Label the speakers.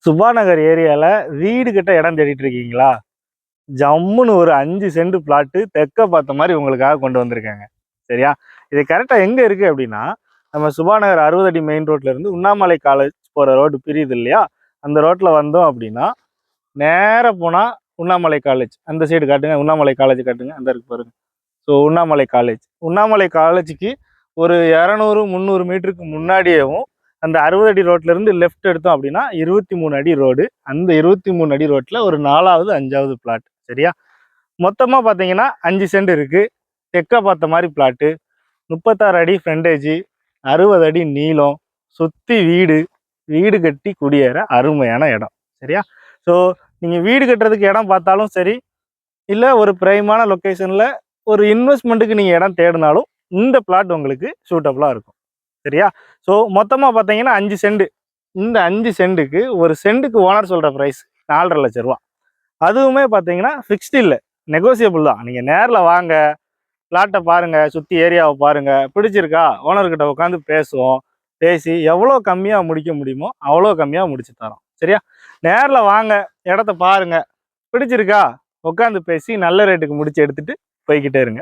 Speaker 1: சுபா நகர் ஏரியாவில் வீடு கட்ட இடம் தேடிட்டு இருக்கீங்களா? ஜம்முன்னு ஒரு 5 சென்ட் பிளாட்டு தெற்க பார்த்த மாதிரி உங்களுக்காக கொண்டு வந்திருக்காங்க. சரியா? இது கரெக்டாக எங்கே இருக்குது அப்படின்னா, நம்ம சுபா நகர் 60 அடி மெயின் ரோட்ல இருந்து உண்ணாமலை காலேஜ் போகிற ரோடு பிரியுது இல்லையா? அந்த ரோட்டில் வந்தோம் அப்படின்னா நேராக போனால் உண்ணாமலை காலேஜ். அந்த சைடு காட்டுங்க, உண்ணாமலை காலேஜ் காட்டுங்க, அந்த இருக்கு பாருங்க. ஸோ உண்ணாமலை காலேஜுக்கு ஒரு 200-300 மீட்டருக்கு முன்னாடியேவும் அந்த 60 அடி ரோட்லேருந்து லெஃப்ட் எடுத்தோம் அப்படின்னா 23 அடி ரோடு. அந்த 23 அடி ரோட்டில் ஒரு 4வது 5வது பிளாட். சரியா? மொத்தமாக பார்த்தீங்கன்னா 5 சென்ட் இருக்குது. தெற்க பார்த்த மாதிரி பிளாட்டு, 36 அடி ஃப்ரண்டேஜி, 60 அடி நீளம், சுற்றி வீடு கட்டி குடியேற அருமையான இடம். சரியா? ஸோ நீங்கள் வீடு கட்டுறதுக்கு இடம் பார்த்தாலும் சரி, இல்லை ஒரு பிரைமான லொக்கேஷனில் ஒரு இன்வெஸ்ட்மெண்ட்டுக்கு நீங்கள் இடம் தேடினாலும் இந்த பிளாட் உங்களுக்கு சூட்டபுளாக இருக்கும். சரியா? ஸோ மொத்தமாக பார்த்தீங்கன்னா 5 சென்ட். இந்த 5 சென்ட்டுக்கு ஒரு சென்ட்டுக்கு ஓனர் சொல்கிற ப்ரைஸ் 4.5 லட்ச ரூபா. அதுவுமே பார்த்தீங்கன்னா ஃபிக்ஸ்டு இல்லை, நெகோசியபிள் தான். நீங்கள் நேரில் வாங்க, பிளாட்டை பாருங்கள், சுற்றி ஏரியாவை பாருங்கள், பிடிச்சிருக்கா ஓனர்கிட்ட உட்காந்து பேசுவோம். பேசி எவ்வளோ கம்மியாக முடிக்க முடியுமோ அவ்வளோ கம்மியாக முடிச்சு தரோம். சரியா? நேரில் வாங்க, இடத்த பாருங்கள், பிடிச்சிருக்கா உட்காந்து பேசி நல்ல ரேட்டுக்கு முடிச்சு எடுத்துகிட்டு போய்கிட்டே இருங்க.